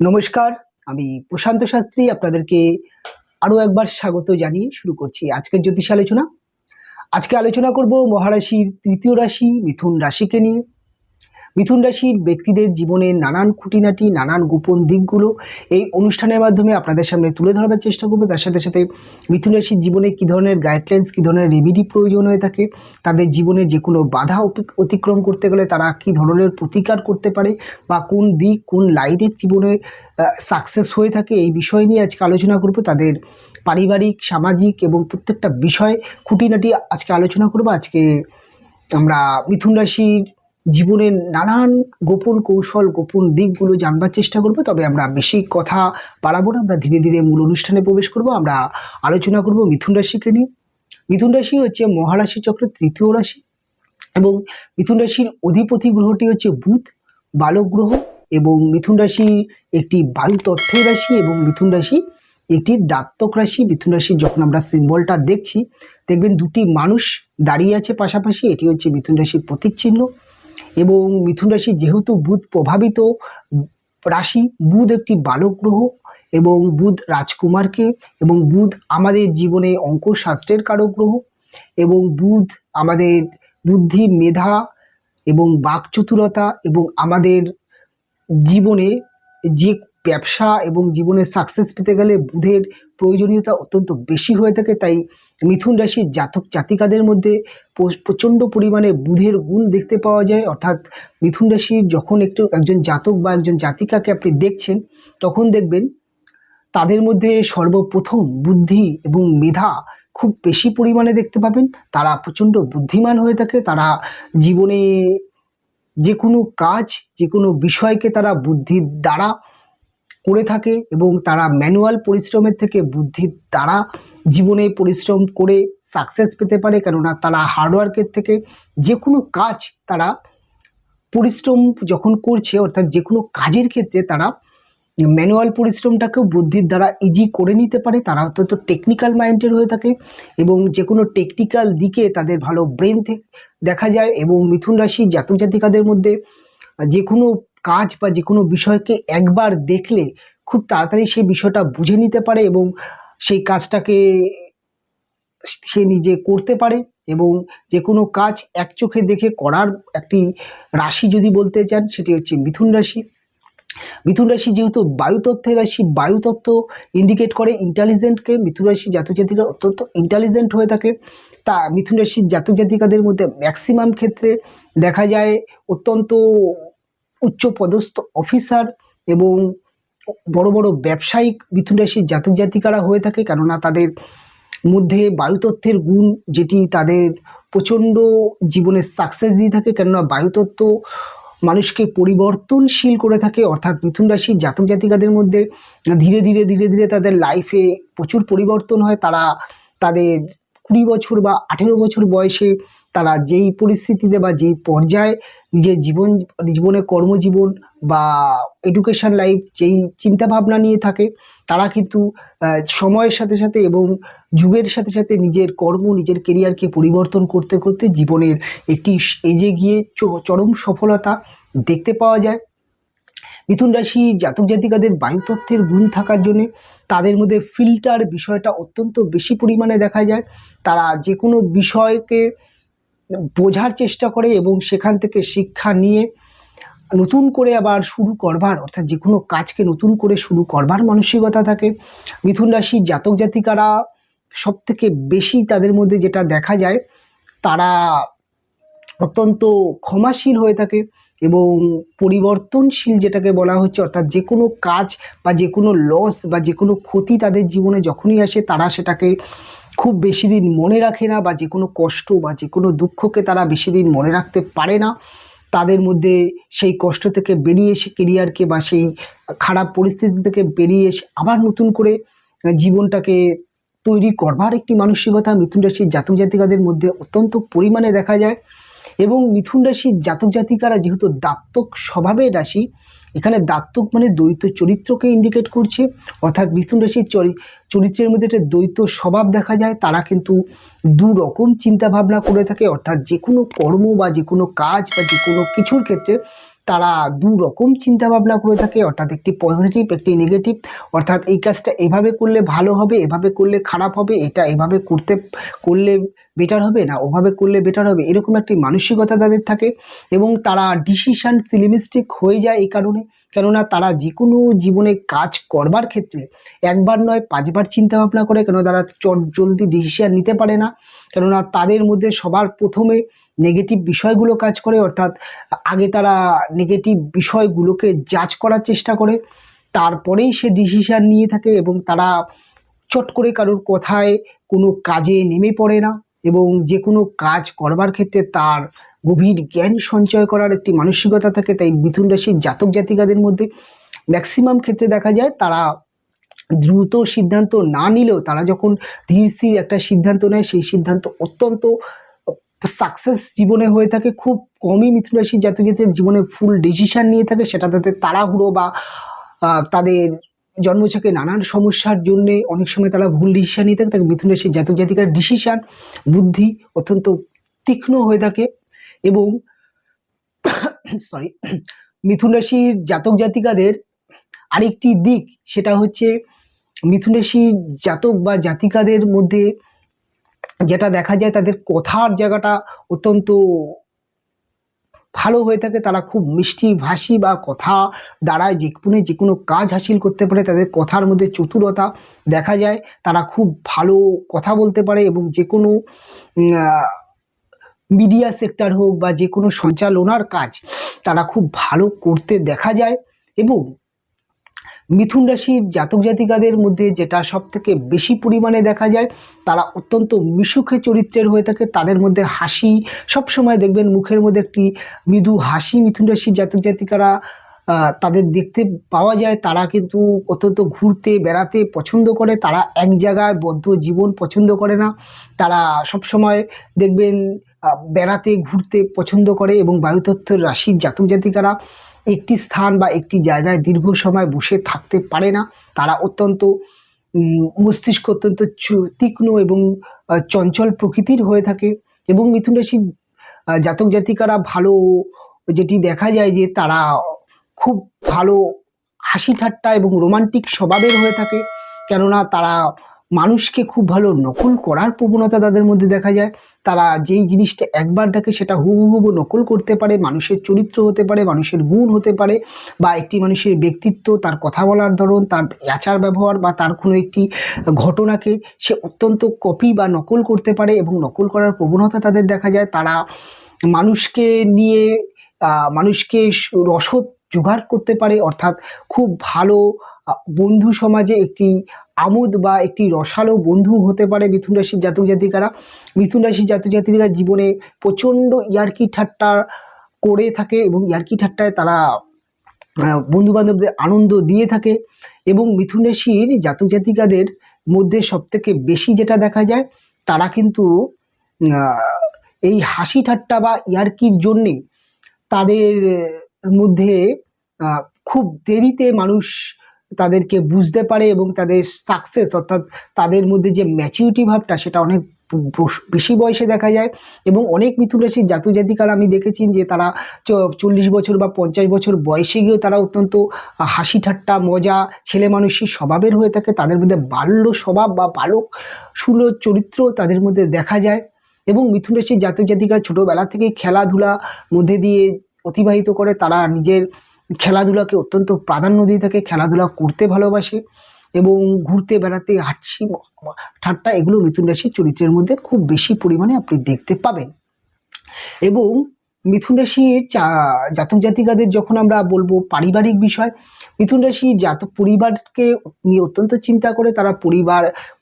নমস্কার, আমি প্রশান্ত শাস্ত্রী আপনাদেরকে আরো একবার স্বাগত জানিয়ে শুরু করছি আজকের জ্যোতিষ আলোচনা। আজকে আলোচনা করব মহারাশির তৃতীয় রাশি মিথুন রাশিকে নিয়ে। মিথুন রাশির ব্যক্তিদের জীবনের নানান খুঁটিনাটি, নানান গোপন দিকগুলো এই অনুষ্ঠানের মাধ্যমে আপনাদের সামনে তুলে ধরবার চেষ্টা করবো। তার সাথে সাথে মিথুন রাশির জীবনে কী ধরনের গাইডলাইন্স, কী ধরনের রেমেডি প্রয়োজন হয়ে থাকে, তাদের জীবনের যে কোনো বাধা অতিক্রম করতে গেলে তারা কী ধরনের প্রতিকার করতে পারে, বা কোন দিক, কোন লাইনের জীবনে সাকসেস হয়ে থাকে, এই বিষয় নিয়ে আজকে আলোচনা করব। তাদের পারিবারিক, সামাজিক এবং প্রত্যেকটা বিষয় খুঁটিনাটি আজকে আলোচনা করব। আজকে আমরা মিথুন রাশির জীবনের নানান গোপন কৌশল, গোপন দিকগুলো জানবার চেষ্টা করব। তবে আমরা বেশি কথা বাড়াবো না, আমরা ধীরে ধীরে মূল অনুষ্ঠানে প্রবেশ করব। আমরা আলোচনা করব মিথুন রাশিকে নিয়ে। মিথুন রাশি হচ্ছে মহারাশি চক্রের তৃতীয় রাশি এবং মিথুন রাশির অধিপতি গ্রহটি হচ্ছে বুধ, বালক গ্রহ। এবং মিথুন রাশি একটি বায়ু তত্ত্বের রাশি এবং মিথুন রাশি একটি দাত্তক রাশি। মিথুন রাশির যখন আমরা সিম্বলটা দেখছি, দেখবেন দুটি মানুষ দাঁড়িয়ে আছে পাশাপাশি, এটি হচ্ছে মিথুন রাশির প্রতীক চিহ্ন। এবং মিথুন রাশি যেহেতু বুধ প্রভাবিত রাশি, বুধ একটি বালক গ্রহ এবং বুধ রাজকুমারকে, এবং বুধ আমাদের জীবনে অঙ্কশাস্ত্রের কারক গ্রহ, এবং বুধ আমাদের বুদ্ধি, মেধা এবং বাকচতুরতা এবং আমাদের জীবনে যে ব্যবসা এবং জীবনে সাকসেস পেতে গেলে বুধের প্রয়োজনীয়তা অত্যন্ত বেশি হয়ে থাকে। তাই মিথুন রাশির জাতক জাতিকাদের মধ্যে প্রচণ্ড পরিমাণে বুধের গুণ দেখতে পাওয়া যায়। অর্থাৎ মিথুন রাশির যখন একজন জাতক বা একজন জাতিকাকে আপনি দেখছেন, তখন দেখবেন তাদের মধ্যে সর্বপ্রথম বুদ্ধি এবং মেধা খুব বেশি পরিমাণে দেখতে পাবেন। তারা প্রচণ্ড বুদ্ধিমান হয়ে থাকে। তারা জীবনে যে কোনো কাজ, যে কোনো বিষয়কে তারা বুদ্ধির দ্বারা করে থাকে এবং তারা ম্যানুয়াল পরিশ্রমের থেকে বুদ্ধির দ্বারা জীবনে পরিশ্রম করে সাকসেস পেতে পারে। কেননা তারা হার্ডওয়ার্কের থেকে যে কোনো কাজ তারা পরিশ্রম যখন করছে, অর্থাৎ যে কোনো কাজের ক্ষেত্রে তারা ম্যানুয়াল পরিশ্রমটাকেও বুদ্ধির দ্বারা ইজি করে নিতে পারে। তারা অত্যন্ত টেকনিক্যাল মাইন্ডের হয়ে থাকে এবং যে কোনো টেকনিক্যাল দিকে তাদের ভালো ব্রেন দেখা যায়। এবং মিথুন রাশির জাতক জাতিকাদের মধ্যে যে কোনো কাজ বা যে কোনো বিষয়কে একবার দেখলে খুব তাড়াতাড়ি সেই বিষয়টা বুঝে নিতে পারে এবং সেই কাজটাকে সে নিজে করতে পারে। এবং যে কোনো কাজ এক চোখে দেখে করার একটি রাশি যদি বলতে চান, সেটি হচ্ছে মিথুন রাশি। মিথুন রাশি যেহেতু বায়ুতত্ত্বের রাশি, বায়ুতত্ত্ব ইন্ডিকেট করে ইন্টেলিজেন্টকে। মিথুন রাশি জাতক জাতিকা অত্যন্ত ইন্টেলিজেন্ট হয়ে থাকে। তা মিথুন রাশির জাতক জাতিকাদের মধ্যে ম্যাক্সিমাম ক্ষেত্রে দেখা যায় অত্যন্ত উচ্চপদস্থ অফিসার এবং বড় বড় ব্যবসায়িক মিথুন রাশির জাতক জাতিকারা হয়ে থাকে। কেননা তাদের মধ্যে বায়ুতত্ত্বের গুণ, যেটি তাদের প্রচণ্ড জীবনে সাকসেস দিয়ে থাকে। কেননা বায়ুতত্ত্ব মানুষকে পরিবর্তনশীল করে থাকে। অর্থাৎ মিথুন রাশির জাতক জাতিকাদের মধ্যে ধীরে ধীরে ধীরে ধীরে তাদের লাইফে প্রচুর পরিবর্তন হয়। তারা তাদের 20 বছর বা 18 বছর বয়সে তারা যেই পরিস্থিতিতে বা যেই পর্যায়ে নিজের জীবনে কর্মজীবন বা এডুকেশন লাইফ যেই চিন্তাভাবনা নিয়ে থাকে, তারা কিন্তু সময়ের সাথে সাথে এবং যুগের সাথে সাথে নিজের কর্ম, নিজের কেরিয়ারকে পরিবর্তন করতে করতে জীবনের একটি এজে গিয়ে চরম সফলতা দেখতে পাওয়া যায়। মিথুন রাশি জাতক জাতিকাদের বায়ুতত্ত্বের গুণ থাকার জন্যে তাদের মধ্যে ফিল্টার বিষয়টা অত্যন্ত বেশি পরিমাণে দেখা যায়। তারা যে কোনো বিষয়কে বোঝার চেষ্টা করে এবং সেখান থেকে শিক্ষা নিয়ে নতুন করে আবার শুরু করবার, অর্থাৎ যে কোনো কাজকে নতুন করে শুরু করবার মানসিকতা থাকে। মিথুন রাশির জাতক জাতিকারা সব থেকে বেশি তাদের মধ্যে যেটা দেখা যায়, তারা অত্যন্ত ক্ষমাশীল হয়ে থাকে এবং পরিবর্তনশীল যেটাকে বলা হচ্ছে, অর্থাৎ যে কোনো কাজ বা যে কোনো লস বা যে কোনো ক্ষতি তাদের জীবনে যখনই আসে, তারা সেটাকে খুব বেশি দিন মনে রাখে না, বা যে কোনো কষ্ট বা যে কোনো দুঃখকে তারা বেশি দিন মনে রাখতে পারে না। তাদের মধ্যে সেই কষ্ট থেকে বেরিয়ে এসে কেরিয়ারকে বা সেই খারাপ পরিস্থিতি থেকে বেরিয়ে এসে আবার নতুন করে জীবনটাকে তৈরি করবার একটি মানসিকতা মিথুন রাশির জাতক জাতিকাদের মধ্যে অত্যন্ত পরিমাণে দেখা যায়। এবং মিথুন রাশির জাতক জাতিকারা যেহেতু দাত্তক স্বভাবের রাশি, এখানে দাত্তক মানে দ্বৈত চরিত্রকে ইন্ডিকেট করছে। অর্থাৎ মিথুন রাশির চরিত্রের মধ্যে একটা দ্বৈত স্বভাব দেখা যায়। তারা কিন্তু দু রকম চিন্তাভাবনা করে থাকে। অর্থাৎ যে কোনো কর্ম বা যে কোনো কাজ বা যে কোনো কিছুর ক্ষেত্রে তারা দু রকম চিন্তা ভাবনা করে থাকে, অর্থাৎ একটি পজিটিভ একটি নেগেটিভ, অর্থাৎ এই কাজটা এভাবে করলে ভালো হবে, এভাবে করলে খারাপ হবে, এটা এভাবে করলে বেটার হবে না ওভাবে করলে বেটার হবে, এরকম একটি মানসিকতা তাদের থাকে। এবং তারা ডিসিশন সিলিমিস্টিক হয়ে যায় এই কারণে, কেননা তারা যে কোনো জীবনে কাজ করবার ক্ষেত্রে একবার নয় 5বার চিন্তা ভাবনা করে, কেন তারা জলদি ডিসিশন নিতে পারে না, কেননা তাদের মধ্যে সবার প্রথমে নেগেটিভ বিষয়গুলো কাজ করে, অর্থাৎ আগে তারা নেগেটিভ বিষয়গুলোকে জাজ করার চেষ্টা করে, তারপরেই সে ডিসিশন নিয়ে থাকে। এবং তারা চট করে কারোর কথায় কোনো কাজে নেমে পড়ে না, এবং যে কোনো কাজ করবার ক্ষেত্রে তার গভীর জ্ঞান সঞ্চয় করার একটি মানসিকতা থাকে। তাই মিথুন রাশির জাতক জাতিকাদের মধ্যে ম্যাক্সিমাম ক্ষেত্রে দেখা যায় তারা দ্রুত সিদ্ধান্ত না নিলেও তারা যখন ধীর স্থির একটা সিদ্ধান্ত নেয়, সেই সিদ্ধান্ত অত্যন্ত সাকসেস জীবনে হয়ে থাকে। খুব কমই মিথুন রাশির জাতক জাতিকাদের জীবনে ফুল ডিসিশন নিয়ে থাকে, সেটা তাদের তাড়াহুড়ো বা তাদের জন্মছকে নানান সমস্যার জন্য অনেক সময় তারা ভুল ডিসিশন নিয়ে থাকে। তাকে মিথুন রাশির জাতক জাতিকার ডিসিশন বুদ্ধি অত্যন্ত তীক্ষ্ণ হয়ে থাকে। এবং মিথুন রাশির জাতক জাতিকাদের আরেকটি দিক, সেটা হচ্ছে মিথুন রাশির জাতক বা জাতিকাদের মধ্যে যেটা দেখা যায়, তাদের কথার জায়গাটা অত্যন্ত ভালো হয়ে থাকে। তারা খুব মিষ্টি ভাষী বা কথা দ্বারায় যে কোনো কাজ হাসিল করতে পারে। তাদের কথার মধ্যে চতুরতা দেখা যায়, তারা খুব ভালো কথা বলতে পারে, এবং যে কোনো মিডিয়া সেক্টর হোক বা যে কোনো সঞ্চালনার কাজ তারা খুব ভালো করতে দেখা যায়। এবং মিথুন রাশির জাতক জাতিকাদের মধ্যে যেটা সব থেকে বেশি পরিমাণে দেখা যায়, তারা অত্যন্ত মিশুকে চরিত্রের হয়ে থাকে। তাদের মধ্যে হাসি সবসময় দেখবেন, মুখের মধ্যে একটি মৃদু হাসি মিথুন রাশির জাতক জাতিকারা তাদের দেখতে পাওয়া যায়। তারা কিন্তু অত্যন্ত ঘুরতে বেড়াতে পছন্দ করে, তারা এক জায়গায় বদ্ধ জীবন পছন্দ করে না। তারা সবসময় দেখবেন বেড়াতে ঘুরতে পছন্দ করে। এবং বায়ুতত্ত্বের রাশির জাতক জাতিকারা একটি স্থান বা একটি জায়গায় দীর্ঘ সময় বসে থাকতে পারে না। তারা অত্যন্ত মস্তিষ্ক অত্যন্ত তীক্ষ্ণ এবং চঞ্চল প্রকৃতির হয়ে থাকে। এবং মিথুন রাশির জাতক জাতিকারা ভালো, যেটি দেখা যায় যে তারা খুব ভালো হাসি ঠাট্টা এবং রোমান্টিক স্বভাবের হয়ে থাকে, কেননা তারা মানুষকে খুব ভালো নকল করার প্রবণতা তাদের মধ্যে দেখা যায়। তারা যেই জিনিসটা একবার দেখে সেটা হুবহু নকল করতে পারে। মানুষের চরিত্র হতে পারে, মানুষের গুণ হতে পারে, বা একটি মানুষের ব্যক্তিত্ব, তার কথা বলার ধরন, তার আচার ব্যবহার, বা তার কোনো একটি ঘটনাকে সে অত্যন্ত কপি বা নকল করতে পারে, এবং নকল করার প্রবণতা তাদের দেখা যায়। তারা মানুষকে নিয়ে মানুষকে রসদ জোগাড় করতে পারে, অর্থাৎ খুব ভালো বন্ধু সমাজে একটি আমোদ বা একটি রসালো বন্ধু হতে পারে মিথুন রাশির জাতক জাতিকারা। মিথুন রাশির জাতক জাতিকারা জীবনে প্রচণ্ড ইয়ার্কি ঠাট্টা করে থাকে, এবং ইয়ার্কি ঠাট্টায় তারা বন্ধু বান্ধবদের আনন্দ দিয়ে থাকে। এবং মিথুন রাশির জাতক জাতিকাদের মধ্যে সবথেকে বেশি যেটা দেখা যায়, তারা কিন্তু এই হাসি ঠাট্টা বা ইয়ার্কির জন্যে তাদের মধ্যে খুব দেরিতে মানুষ তাদেরকে বুঝতে পারে, এবং তাদের সাকসেস অর্থাৎ তাদের মধ্যে যে ম্যাচিউরিটি ভাবটা সেটা অনেক বেশি বয়সে দেখা যায়। এবং অনেক মিথুন রাশির জাতক জাতিকারা আমি দেখেছি যে তারা 40 বছর বা 50 বছর বয়সে গিয়েও তারা অত্যন্ত হাসি ঠাট্টা মজা ছেলে মানুষই স্বভাবের হয়ে থাকে। তাদের মধ্যে বাল্য স্বভাব বা বালক সুলভ চরিত্র তাদের মধ্যে দেখা যায়। এবং মিথুন রাশির জাতক জাতিকারা ছোটোবেলা থেকেই খেলাধুলার মধ্যে দিয়ে অতিবাহিত করে। তারা নিজের খেলাধুলাকে অত্যন্ত প্রাধান্য দিয়ে থাকে, খেলাধুলা করতে ভালোবাসে, এবং ঘুরতে বেড়াতে হাসি ঠাট্টা এগুলো মিথুন রাশির চরিত্রের মধ্যে খুব বেশি পরিমাণে আপনি দেখতে পাবেন। এবং মিথুন রাশির জাতক জাতিকাদের যখন আমরা বলবো পারিবারিক বিষয়, মিথুন রাশির জাতক পরিবারকে নিয়ে অত্যন্ত চিন্তা করে। তারা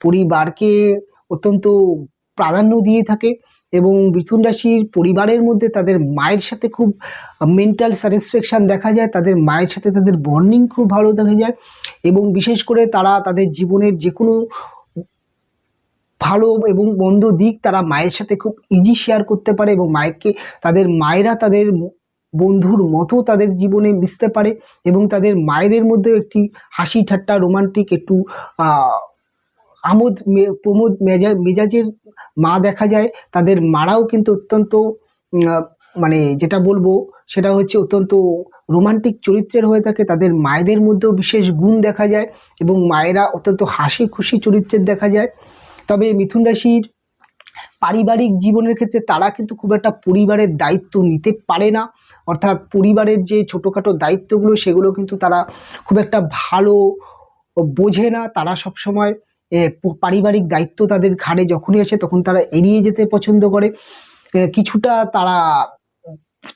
পরিবারকে অত্যন্ত প্রাধান্য দিয়ে থাকে। এবং মিথুন রাশির পরিবারের মধ্যে তাদের মায়ের সাথে খুব মেন্টাল স্যাটিসফ্যাকশান দেখা যায়, তাদের মায়ের সাথে তাদের বন্ডিং খুব ভালো দেখা যায়। এবং বিশেষ করে তারা তাদের জীবনের যে কোনো ভালো এবং মন্দ দিক তারা মায়ের সাথে খুব ইজি শেয়ার করতে পারে, এবং তাদের মায়েরা তাদের বন্ধুর মতো তাদের জীবনে মিশতে পারে। এবং তাদের মায়েদের মধ্যেও একটি হাসি ঠাট্টা রোমান্টিক একটু প্রমোদ মেজাজের মা দেখা যায়। তাদের মারাও কিন্তু অত্যন্ত মানে যেটা বলবো সেটা হচ্ছে অত্যন্ত রোমান্টিক চরিত্রের হয়ে থাকে। তাদের মায়েদের মধ্যেও বিশেষ গুণ দেখা যায় এবং মায়েরা অত্যন্ত হাসি খুশি চরিত্রের দেখা যায়। তবে মিথুন রাশির পারিবারিক জীবনের ক্ষেত্রে তারা কিন্তু খুব একটা পরিবারের দায়িত্ব নিতে পারে না, অর্থাৎ পরিবারের যে ছোটোখাটো দায়িত্বগুলো সেগুলো কিন্তু তারা খুব একটা ভালো বোঝে না। তারা সবসময় পারিবারিক দায়িত্ব তাদের ঘাড়ে যখনই আসে তখন তারা এড়িয়ে যেতে পছন্দ করে। কিছুটা তারা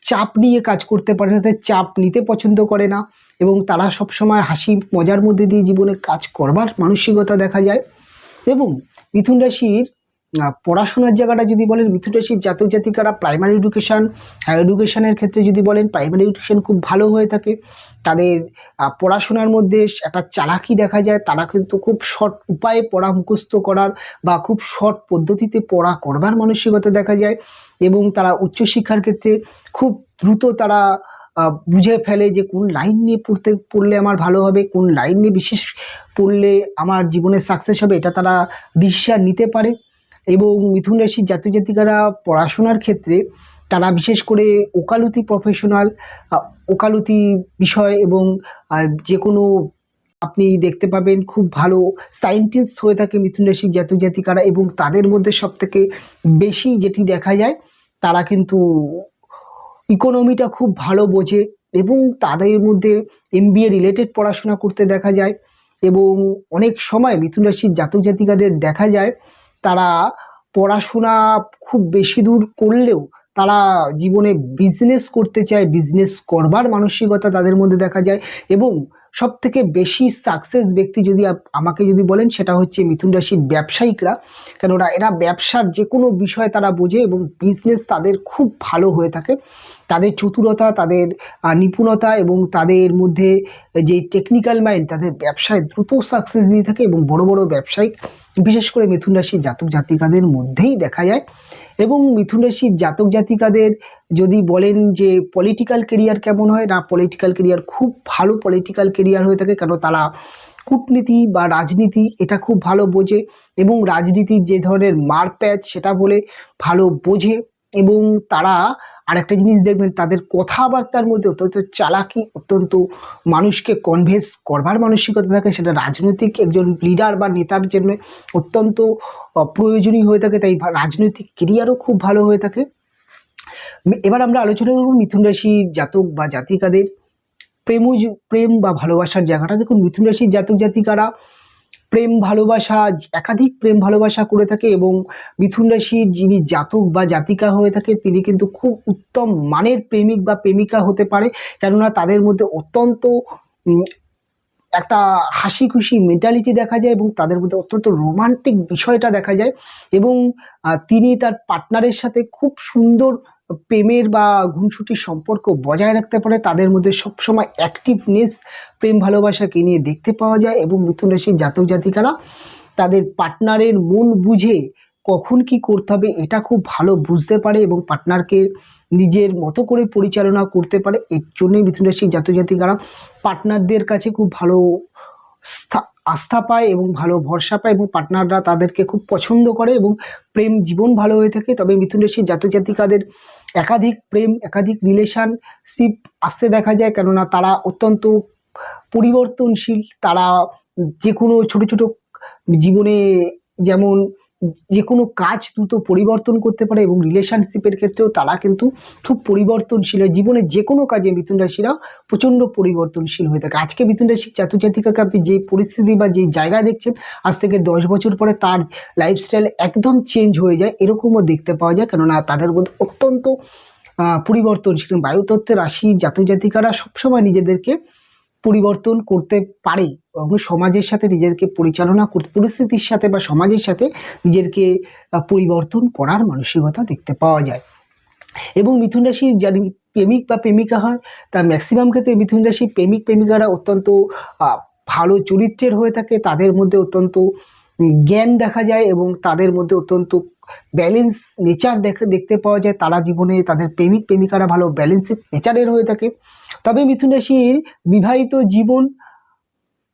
চাপ নিয়ে কাজ করতে পারে না, তাই চাপ নিতে পছন্দ করে না এবং তারা সবসময় হাসি মজার মধ্যে দিয়ে জীবনে কাজ করবার মানসিকতা দেখা যায়। এবং মিথুন রাশির পড়াশোনার জায়গাটা যদি বলেন, মিথুন রাশির জাতক জাতিকারা প্রাইমারি এডুকেশান, হায়ার এডুকেশানের ক্ষেত্রে যদি বলেন প্রাইমারি এডুকেশান খুব ভালো হয়ে থাকে। তাদের পড়াশোনার মধ্যে একটা চালাকি দেখা যায়। তারা কিন্তু খুব শর্ট উপায়ে পড়া মুখস্থ করার বা খুব শর্ট পদ্ধতিতে পড়া করবার মানসিকতা দেখা যায় এবং তারা উচ্চশিক্ষার ক্ষেত্রে খুব দ্রুত তারা বুঝে ফেলে যে কোন লাইন নিয়ে পড়লে আমার ভালো হবে, কোন লাইন নিয়ে বিশেষ পড়লে আমার জীবনে সাকসেস হবে, এটা তারা ডিসিশন নিতে পারে। এবং মিথুন রাশির জাতক জাতিকারা পড়াশোনার ক্ষেত্রে তারা বিশেষ করে ওকালতি প্রফেশনাল, ওকালতি বিষয় এবং যে কোনো আপনি দেখতে পাবেন খুব ভালো সায়েন্টিস্ট হয়ে থাকে মিথুন রাশির জাতক জাতিকারা। এবং তাদের মধ্যে সবথেকে বেশি যেটি দেখা যায়, তারা কিন্তু ইকোনমিটা খুব ভালো বোঝে এবং তাদের মধ্যে MBA রিলেটেড পড়াশোনা করতে দেখা যায়। এবং অনেক সময় মিথুন রাশির জাতক জাতিকাদের দেখা যায় তারা পড়াশোনা খুব বেশি দূর করলেও তারা জীবনে বিজনেস করতে চায়, বিজনেস করবার মানসিকতা তাদের মধ্যে দেখা যায়। এবং সবথেকে বেশি সাকসেস ব্যক্তি যদি আমাকে যদি বলেন সেটা হচ্ছে মিথুন রাশির ব্যবসায়িকরা, কেননা এরা ব্যবসার যে কোনো বিষয় তারা বোঝে এবং বিজনেস তাদের খুব ভালো হয়ে থাকে। তাদের চতুরতা, তাদের নিপুণতা এবং তাদের মধ্যে যে টেকনিক্যাল মাইন্ড তাদের ব্যবসায় দ্রুত সাকসেস দিয়ে থাকে এবং বড় বড় ব্যবসায়িক বিশেষ করে মিথুন রাশির জাতক জাতিকাদের মধ্যেই দেখা যায়। এবং মিথুন রাশির জাতক জাতিকাদের যদি বলেন যে পলিটিক্যাল কেরিয়ার কেমন হয়, না পলিটিক্যাল কেরিয়ার খুব ভালো পলিটিক্যাল কেরিয়ার হয়ে থাকে, কেন তারা কূটনীতি বা রাজনীতি এটা খুব ভালো বোঝে এবং রাজনীতির যে ধরনের মারপ্যাচ সেটা বলে ভালো বোঝে। এবং তারা আরেকটা জিনিস দেখবেন, তাদের কথাবার্তার মধ্যে অত্যন্ত চালাকি, অত্যন্ত মানুষকে কনভিন্স করবার মানসিকতা থাকে। সেটা রাজনৈতিক একজন লিডার বা নেতার জন্য অত্যন্ত প্রয়োজনীয় হয়ে থাকে, তাই রাজনৈতিক কেরিয়ারও খুব ভালো হয়ে থাকে। এবার আমরা আলোচনা করব মিথুন রাশির জাতক বা জাতিকাদের প্রেম বা ভালোবাসার জায়গাটা। দেখুন, মিথুন রাশির জাতক জাতিকারা প্রেম ভালোবাসা, একাধিক প্রেম ভালোবাসা করে থাকে এবং মিথুন রাশির যিনি জাতক বা জাতিকা হয়ে থাকে তিনি কিন্তু খুব উত্তম মানের প্রেমিক বা প্রেমিকা হতে পারে, কেননা তাদের মধ্যে অত্যন্ত একটা হাসি খুশি মেন্টালিটি দেখা যায় এবং তাদের মধ্যে অত্যন্ত রোমান্টিক বিষয়টা দেখা যায়। এবং তিনি তার পার্টনারের সাথে খুব সুন্দর প্রেমের বা ঘুনসুটির সম্পর্ক বজায় রাখতে পারে। তাদের মধ্যে সবসময় অ্যাক্টিভনেস প্রেম ভালোবাসাকে নিয়ে দেখতে পাওয়া যায় এবং মিথুন রাশির জাতক জাতিকারা তাদের পার্টনারের মন বুঝে কখন কি করতে হবে এটা খুব ভালো বুঝতে পারে এবং পার্টনারকে নিজের মতো করে পরিচালনা করতে পারে। এর জন্যই মিথুন রাশির জাতক জাতিকারা পার্টনারদের কাছে খুব ভালো আস্থা পায় এবং ভালো ভরসা পায় এবং পার্টনাররা তাদেরকে খুব পছন্দ করে এবং প্রেম জীবন ভালো হয়ে থাকে। তবে মিথুন রাশির জাতক জাতিকাদের একাধিক প্রেম, একাধিক রিলেশনশিপ আসতে দেখা যায়, কেননা তারা অত্যন্ত পরিবর্তনশীল। তারা যে কোনো ছোট ছোট জীবনে যেমন যে কোনো কাজ দ্রুত পরিবর্তন করতে পারে এবং রিলেশনশিপের ক্ষেত্রেও তারা কিন্তু খুব পরিবর্তনশীল হয়। জীবনে যে কোনো কাজে মিথুন রাশিরা প্রচণ্ড পরিবর্তনশীল হয়ে থাকে। আজকে মিথুন রাশির জাতক জাতিকাকে আপনি যে পরিস্থিতি বা যেই জায়গায় দেখছেন, আজ থেকে 10 বছর পরে তার লাইফস্টাইল একদম চেঞ্জ হয়ে যায়, এরকমও দেখতে পাওয়া যায়, কেননা তাদের মধ্যে অত্যন্ত পরিবর্তনশীল। বায়ুতত্ত্বের রাশি জাতক জাতিকারা সবসময় নিজেদেরকে পরিবর্তন করতে পারে এবং সমাজের সাথে নিজেকে পরিচালনা করতে, পরিস্থিতির সাথে বা সমাজের সাথে নিজেকে পরিবর্তন করার মানসিকতা দেখতে পাওয়া যায়। এবং মিথুন রাশির যারা প্রেমিক বা প্রেমিকা হয় তার ম্যাক্সিমাম ক্ষেত্রে মিথুন রাশির প্রেমিক প্রেমিকারা অত্যন্ত ভালো চরিত্রের হয়ে থাকে। তাদের মধ্যে অত্যন্ত জ্ঞান দেখা যায় এবং তাদের মধ্যে অত্যন্ত ব্যালেন্স নেচার দেখতে পাওয়া যায়। তারা জীবনে তাদের প্রেমিক প্রেমিকারা ভালো ব্যালেন্স নেচারের হয়ে থাকে। তবে মিথুন রাশির বিবাহিত জীবন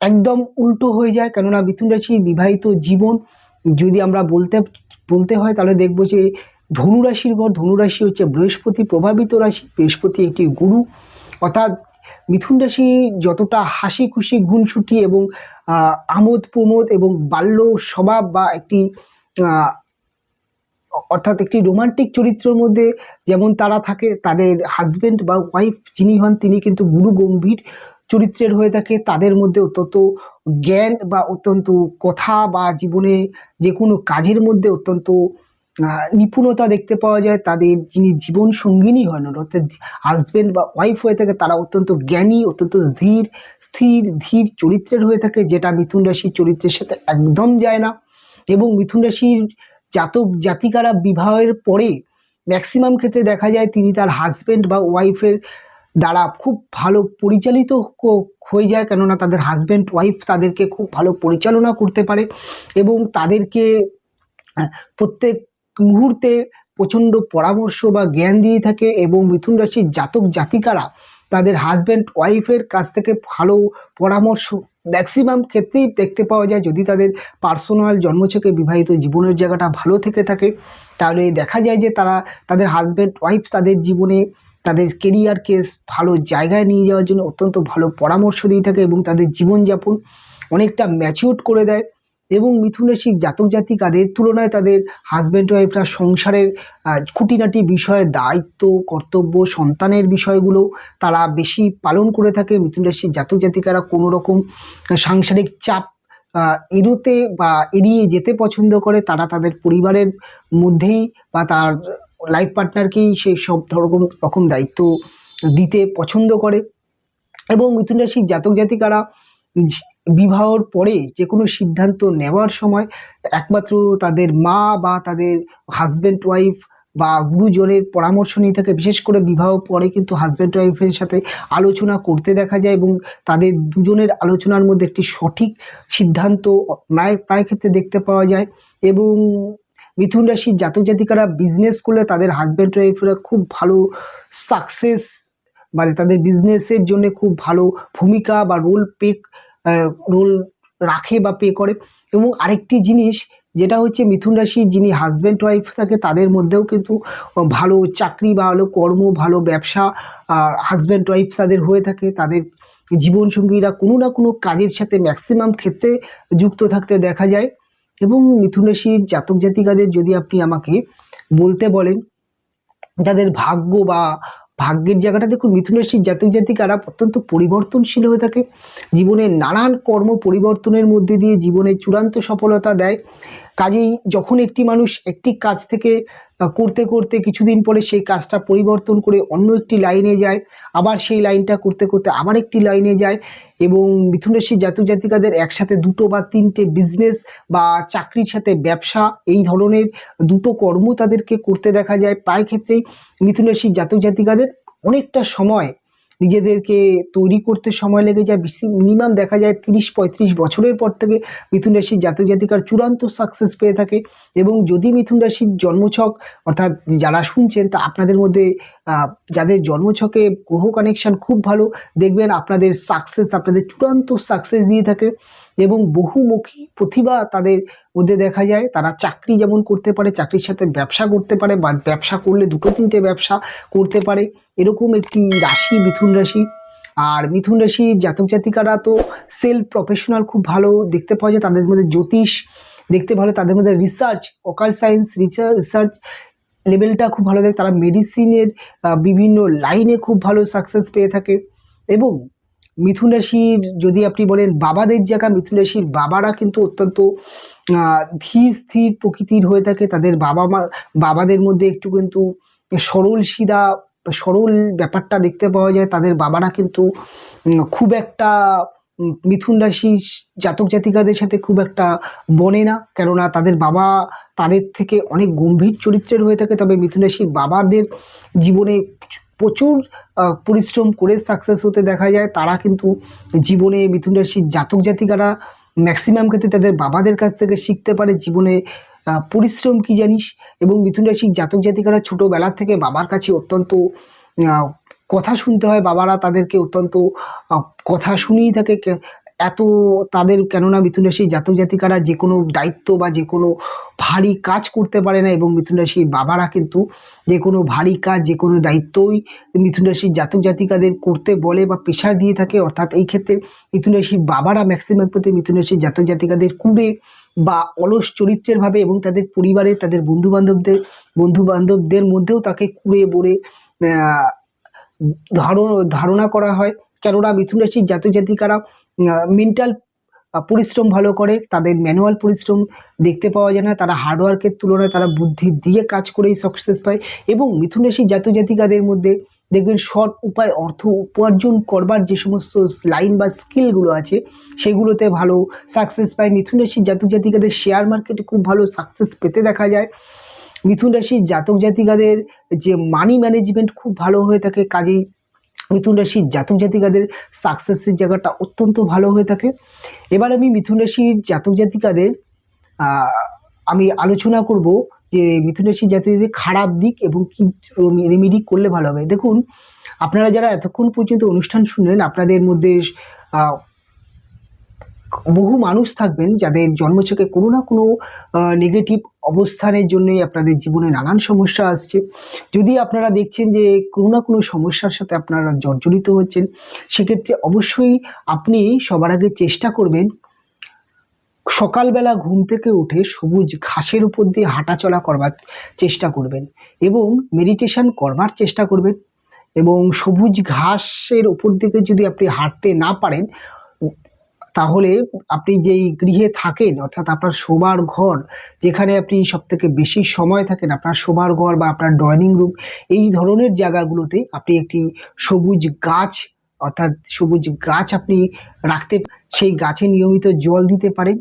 একদম উল্টো হয়ে যায়, কেননা মিথুন রাশির বিবাহিত জীবন যদি আমরা বলতে হয় তাহলে দেখব যে ধনুরাশির ঘর, ধনুরাশি হচ্ছে বৃহস্পতি প্রভাবিত রাশি, বৃহস্পতি একটি গুরু, অর্থাৎ মিথুন রাশি যতটা হাসি খুশি গুণসুটি এবং আমোদ প্রমোদ এবং বাল্য স্বভাব বা একটি অর্থাৎ একটি রোমান্টিক চরিত্রের মধ্যে যেমন তারা থাকে, তাদের হাজবেন্ড বা ওয়াইফ যিনি হন তিনি কিন্তু গুরু গম্ভীর চরিত্রের হয়ে থাকে। তাদের মধ্যে অত্যন্ত জ্ঞান বা অত্যন্ত কথা বা জীবনে যে কোনো কাজের মধ্যে অত্যন্ত নিপুণতা দেখতে পাওয়া যায়। তাদের যিনি জীবন সঙ্গিনী হন অর্থাৎ হাজবেন্ড বা ওয়াইফ হয়ে থাকে তারা অত্যন্ত জ্ঞানী, অত্যন্ত ধীর চরিত্রের হয়ে থাকে, যেটা মিথুন রাশির চরিত্রের সাথে একদম যায় না। এবং মিথুন রাশির জাতক জাতিকারা বিবাহের পরে ম্যাক্সিমাম ক্ষেত্রে দেখা যায় তিনি তার হাজবেন্ড বা ওয়াইফের দ্বারা খুব ভালো পরিচালিত হয়ে যায়, কেননা তাদের হাজবেন্ড ওয়াইফ তাদেরকে খুব ভালো পরিচালনা করতে পারে এবং তাদেরকে প্রত্যেক মুহূর্তে প্রচণ্ড পরামর্শ বা জ্ঞান দিয়ে থাকে। এবং মিথুন রাশির জাতক জাতিকারা তাদের হাজব্যান্ড ওয়াইফের কাছ থেকে ভালো পরামর্শ ম্যাক্সিমাম ক্ষেত্রেই দেখতে পাওয়া যায়। যদি তাদের পার্সোনাল জন্মছকে বিবাহিত জীবনের জায়গাটা ভালো থেকে থাকে তাহলে দেখা যায় যে তারা তাদের হাজব্যান্ড ওয়াইফ তাদের জীবনে তাদের কেরিয়ারকে ভালো জায়গায় নিয়ে যাওয়ার জন্য অত্যন্ত ভালো পরামর্শ দিয়ে থাকে এবং তাদের জীবনযাপন অনেকটা ম্যাচিউর করে দেয়। এবং মিথুন রাশির জাতক জাতিকাদের তুলনায় তাদের হাজব্যান্ড ওয়াইফরা সংসারের খুঁটিনাটি বিষয়ে দায়িত্ব কর্তব্য সন্তানের বিষয়গুলো তারা বেশি পালন করে থাকে। মিথুন রাশির জাতক জাতিকারা কোনো রকম সাংসারিক চাপ এড়োতে বা এড়িয়ে যেতে পছন্দ করে। তারা তাদের পরিবারের মধ্যেই বা তার লাইফ পার্টনারকেই সেই সব রকম দায়িত্ব দিতে পছন্দ করে। এবং মিথুন রাশির জাতক জাতিকারা বিবাহর পরে যে কোনো সিদ্ধান্ত নেওয়ার সময় একমাত্র তাদের মা বা তাদের হাজব্যান্ড ওয়াইফ বা গুরুজনের পরামর্শ নিয়ে থাকে। বিশেষ করে বিবাহ পরে কিন্তু হাজব্যান্ড ওয়াইফের সাথে আলোচনা করতে দেখা যায় এবং তাদের দুজনের আলোচনার মধ্যে একটি সঠিক সিদ্ধান্ত প্রায় ক্ষেত্রে দেখতে পাওয়া যায়। এবং মিথুন রাশির জাতক জাতিকারা বিজনেস করলে তাদের হাজব্যান্ড ওয়াইফরা খুব ভালো সাকসেস মানে তাদের বিজনেসের জন্য খুব ভালো ভূমিকা বা রোল রাখে বা পে করে। এবং আরেকটি জিনিস যেটা হচ্ছে মিথুন রাশির যিনি হাজব্যান্ড ওয়াইফ থাকে তাদের মধ্যেও কিন্তু ভালো চাকরি বা ভালো কর্ম ভালো ব্যবসা হাজব্যান্ড ওয়াইফ তাদের হয়ে থাকে। তাদের জীবনসঙ্গীরা কোনো না কোনো কাজের সাথে ম্যাক্সিমাম ক্ষেত্রে যুক্ত থাকতে দেখা যায়। এবং মিথুন রাশির জাতক জাতিকাদের যদি আপনি আমাকে বলতে বলেন যাদের ভাগ্য বা ভাগ্যের জায়গাটা দেখুন, মিথুন রাশির জাতক জাতিকারা অত্যন্ত পরিবর্তনশীল হয়ে থাকে। জীবনে নানান কর্ম পরিবর্তনের মধ্যে দিয়ে জীবনে চূড়ান্ত সফলতা দেয়। কাজেই যখন একটি মানুষ একটি কাজ থেকে করতে করতে কিছুদিন পরে সেই কাজটা পরিবর্তন করে অন্য একটি লাইনে যায়, আবার সেই লাইনটা করতে করতে আবার একটি লাইনে যায়। এবং মিথুন রাশির জাতক জাতিকাদের একসাথে দুটো বা তিনটে বিজনেস বা চাকরির সাথে ব্যবসা এই ধরনের দুটো কর্ম তাদেরকে করতে দেখা যায়। প্রায় ক্ষেত্রেই মিথুন রাশির জাতক জাতিকাদের অনেকটা সময় নিজেদেরকে তৈরি করতে সময় লেগে যায়। মিনিমাম দেখা যায় 30-35 বছরের পর থেকে মিথুন রাশির জাতক জাতিকার চূড়ান্ত সাকসেস পেয়ে থাকে। এবং যদি মিথুন রাশির জন্মছক অর্থাৎ যারা শুনছেন তা আপনাদের মধ্যে যাদের জন্মছকে গ্রহ কানেকশন খুব ভালো, দেখবেন আপনাদের সাকসেস আপনাদের চূড়ান্ত সাকসেস দিয়ে থাকে এবং বহুমুখী প্রতিভা তাদের মধ্যে দেখা যায়। তারা চাকরি যেমন করতে পারে, চাকরির সাথে ব্যবসা করতে পারে বা ব্যবসা করলে দুটো তিনটে ব্যবসা করতে পারে, এরকম একটি রাশি মিথুন রাশি। আর মিথুন রাশির জাতক জাতিকারা তো সেলফ প্রফেশনাল খুব ভালো দেখতে পাওয়া যায়। তাদের মধ্যে জ্যোতিষ দেখতে ভালো, তাদের মধ্যে রিসার্চ অকাল্ট সায়েন্স রিসার্চ লেভেলটা খুব ভালো থাকে। তারা মেডিসিনের বিভিন্ন লাইনে খুব ভালো সাকসেস পেয়ে থাকে। এবং মিথুন রাশির যদি আপনি বলেন বাবাদের জায়গা, মিথুন রাশির বাবারা কিন্তু অত্যন্ত ধীর স্থির প্রকৃতির হয়ে থাকে। তাদের বাবাদের মধ্যে একটু কিন্তু সরল ব্যাপারটা দেখতে পাওয়া যায়। তাদের বাবারা কিন্তু খুব একটা মিথুন রাশির জাতক জাতিকাদের সাথে খুব একটা বনে না, কেননা তাদের বাবা তাদের থেকে অনেক গম্ভীর চরিত্রের হয়ে থাকে। তবে মিথুন রাশির বাবাদের জীবনে প্রচুর পরিশ্রম করে সাকসেস হতে দেখা যায়। তারা কিন্তু জীবনে মিথুন রাশির জাতক জাতিকারা ম্যাক্সিমাম ক্ষেত্রে তাদের বাবাদের কাছ থেকে শিখতে পারে জীবনে পরিশ্রম কি জানিস। এবং মিথুন রাশির জাতক জাতিকারা ছোটোবেলা থেকে বাবার কাছে অত্যন্ত কথা শুনতে হয়, বাবারা তাদেরকে অত্যন্ত কথা শুনিয়ে থাকে। এত তাদের, কেননা মিথুন রাশির জাতক জাতিকারা যে কোনো দায়িত্ব বা যে কোনো ভারী কাজ করতে পারে না, এবং মিথুন রাশির বাবারা কিন্তু যে কোনো ভারী কাজ, যে কোনো দায়িত্বই মিথুন রাশির জাতক জাতিকাদের করতে বলে বা প্রেশার দিয়ে থাকে। অর্থাৎ এই ক্ষেত্রে মিথুন রাশির বাবারা ম্যাক্সিমাম ক্ষেত্রে মিথুন রাশির জাতক জাতিকাদের কুবে বা অলস চরিত্রের ভাবে, এবং তাদের পরিবারের, তাদের বন্ধু বান্ধবদের মধ্যেও তাকে কুড়ে বড়ে ধারণা করা হয়। কেননা মিথুন রাশির জাতক জাতিকারা মেন্টাল পরিশ্রম ভালো করে, তাদের ম্যানুয়াল পরিশ্রম দেখতে পাওয়া যায় না, তারা হার্ডওয়ার্কের তুলনায় তারা বুদ্ধি দিয়ে কাজ করেই সাকসেস পায়। এবং মিথুন রাশির জাতক জাতিকাদের মধ্যে দেখবেন শর্ট উপায় অর্থ উপার্জন করবার যে সমস্ত লাইন বা স্কিলগুলো আছে সেগুলোতে ভালো সাকসেস পায়। মিথুন রাশির জাতক জাতিকাদের শেয়ার মার্কেটে খুব ভালো সাকসেস পেতে দেখা যায়। মিথুন রাশির জাতক জাতিকাদের যে মানি ম্যানেজমেন্ট খুব ভালো হয়ে থাকে, কাজেই মিথুন রাশির জাতক জাতিকাদের সাকসেসের জায়গাটা অত্যন্ত ভালো হয়ে থাকে। এবার আমি মিথুন রাশির জাতক জাতিকাদের আমি আলোচনা করব যে মিথুন রাশির জাতকদের খারাপ দিক এবং কি রেমেডি করলে ভালো হবে। দেখুন, আপনারা যারা এতক্ষণ পর্যন্ত অনুষ্ঠান শুনলেন, আপনাদের মধ্যে বহু মানুষ থাকবেন যাদের জন্মছকে কোনো না কোনো নেগেটিভ অবস্থানের জন্যই আপনাদের জীবনে নানান সমস্যা আসছে। যদি আপনারা দেখছেন যে কোনো না কোনো সমস্যার সাথে আপনারা জর্জরিত হচ্ছেন, সেক্ষেত্রে অবশ্যই আপনি সবার আগে চেষ্টা করবেন সকালবেলা ঘুম থেকে উঠে সবুজ ঘাসের উপর দিয়ে হাঁটাচলা করবার চেষ্টা করবেন, এবং মেডিটেশন করবার চেষ্টা করবেন। এবং সবুজ ঘাসের উপর দিকে যদি আপনি হাঁটতে না পারেন, তাহলে আপনি যেই গৃহে থাকেন, অর্থাৎ আপনার শোবার ঘর, যেখানে আপনি সবথেকে বেশি সময় থাকেন, আপনার শোবার ঘর বা আপনার ডাইনিং রুম, এই ধরনের জায়গাগুলোতে আপনি একটি সবুজ গাছ, অর্থাৎ সবুজ গাছ আপনি রাখতে, সেই গাছে নিয়মিত জল দিতে পারেন।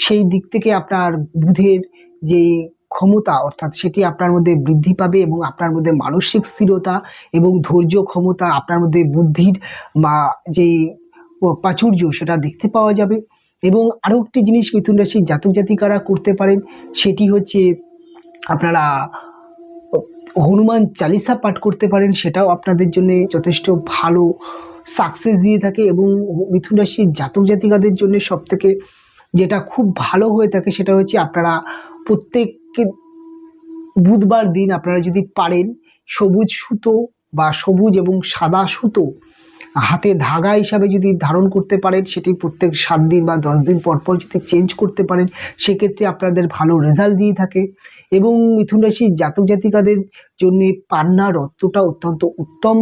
সেই দিক থেকে আপনার বুধের যে ক্ষমতা, অর্থাৎ সেটি আপনার মধ্যে বৃদ্ধি পাবে, এবং আপনার মধ্যে মানসিক স্থিরতা এবং ধৈর্য ক্ষমতা, আপনার মধ্যে বুদ্ধির বা যেই প্রাচুর্য সেটা দেখতে পাওয়া যাবে। এবং আরও একটি জিনিস মিথুন রাশির জাতক জাতিকারা করতে পারেন, সেটি হচ্ছে আপনারা হনুমান চালিসা পাঠ করতে পারেন। সেটাও আপনাদের জন্য যথেষ্ট ভালো সাকসেস দিয়ে থাকে। এবং মিথুন রাশির জাতক জাতিকাদের জন্য সবথেকে যেটা খুব ভালো হয়ে থাকে সেটা হচ্ছে আপনারা প্রত্যেক বুধবার দিন আপনারা যদি পারেন সবুজ সুতো বা সবুজ এবং সাদা সুতো হাতে ধাগা হিসাবে যদি ধারণ করতে পারেন, সেটি প্রত্যেক 7 দিন বা 10 দিন পর পর যদি চেঞ্জ করতে পারেন, সেক্ষেত্রে আপনাদের ভালো রেজাল্ট দিয়ে থাকে। এবং মিথুন রাশির জাতক জাতিকাদের জন্য পান্না রত্নটা অত্যন্ত উত্তম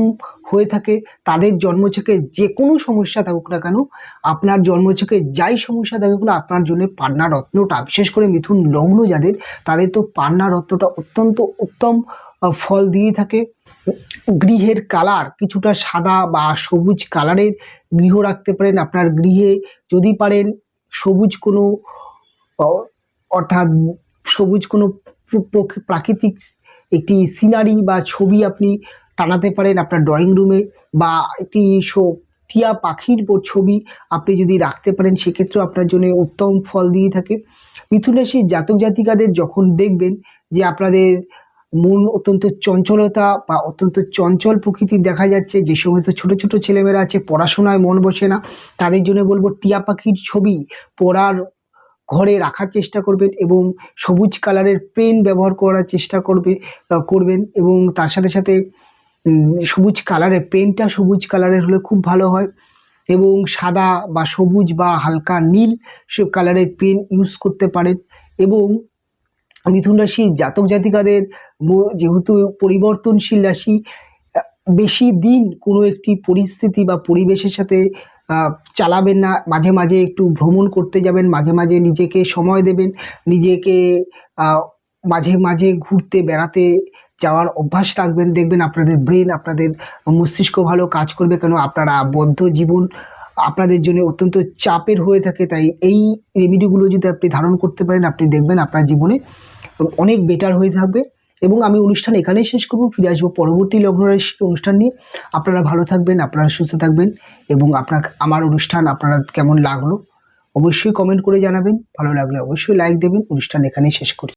হয়ে থাকে। তাদের জন্মছকে যে কোনো সমস্যা থাকুক না কেন, আপনার জন্মছকে যাই সমস্যা থাকুক না, আপনার জন্য পান্না রত্নটা, বিশেষ করে মিথুন লগ্ন যাদের, তাদের তো পান্না রত্নটা অত্যন্ত উত্তম ফল দিয়ে থাকে। গৃহের কালার কিছুটা সাদা বা সবুজ কালারের গৃহ রাখতে পারেন আপনার গৃহে। যদি পারেন সবুজ কোনো অর্থাৎ সবুজ কোনো প্রাকৃতিক একটি সিনারি বা ছবি আপনি টানাতে পারেন আপনার ড্রয়িং রুমে, বা একটি টিয়া পাখির ছবি আপনি যদি রাখতে পারেন, সেক্ষেত্রেও আপনার জন্য উত্তম ফল দিয়ে থাকে। মিথুন রাশির জাতক জাতিকাদের যখন দেখবেন যে আপনাদের মন অত্যন্ত চঞ্চলতা বা অত্যন্ত চঞ্চল প্রকৃতির দেখা যাচ্ছে, যে সমস্ত ছোট ছোট ছেলেমেয়েরা আছে পড়াশোনায় মন বসে না, তাদের জন্য বলবো টিয়া পাখির ছবি পড়ার ঘরে রাখার চেষ্টা করবেন, এবং সবুজ কালারের পেন ব্যবহার করার চেষ্টা করবেন। এবং তার সাথে সাথে সবুজ কালারের পেনটা সবুজ কালারের হলে খুব ভালো হয়। এবং সাদা বা সবুজ বা হালকা নীল সব কালারের পেন ইউজ করতে পারেন। এবং মিথুন রাশির জাতক জাতিকাদের যেহেতু পরিবর্তনশীল রাশি, বেশি দিন কোনো একটি পরিস্থিতি বা পরিবেশের সাথে চালাবেন না। মাঝে মাঝে একটু ভ্রমণ করতে যাবেন, মাঝে মাঝে নিজেকে সময় দেবেন, নিজেকে মাঝে মাঝে ঘুরতে বেড়াতে যাওয়ার অভ্যাস রাখবেন। দেখবেন আপনাদের ব্রেন, আপনাদের মস্তিষ্ক ভালো কাজ করবে। কেন আপনারা বদ্ধ জীবন আপনাদের জন্য অত্যন্ত চাপের হয়ে থাকে। তাই এই রেমেডিগুলো যদি আপনি ধারণ করতে পারেন, আপনি দেখবেন আপনার জীবনে অনেক বেটার হয়ে থাকবে। এবং আমি অনুষ্ঠান এখানেই শেষ করব, ফিরে আসবো পরবর্তী লগ্ন রাশির অনুষ্ঠান নিয়ে। আপনারা ভালো থাকবেন, আপনারা সুস্থ থাকবেন, এবং আমার অনুষ্ঠান আপনারা কেমন লাগলো অবশ্যই কমেন্ট করে জানাবেন। ভালো লাগলে অবশ্যই লাইক দেবেন। অনুষ্ঠান এখানেই শেষ করি।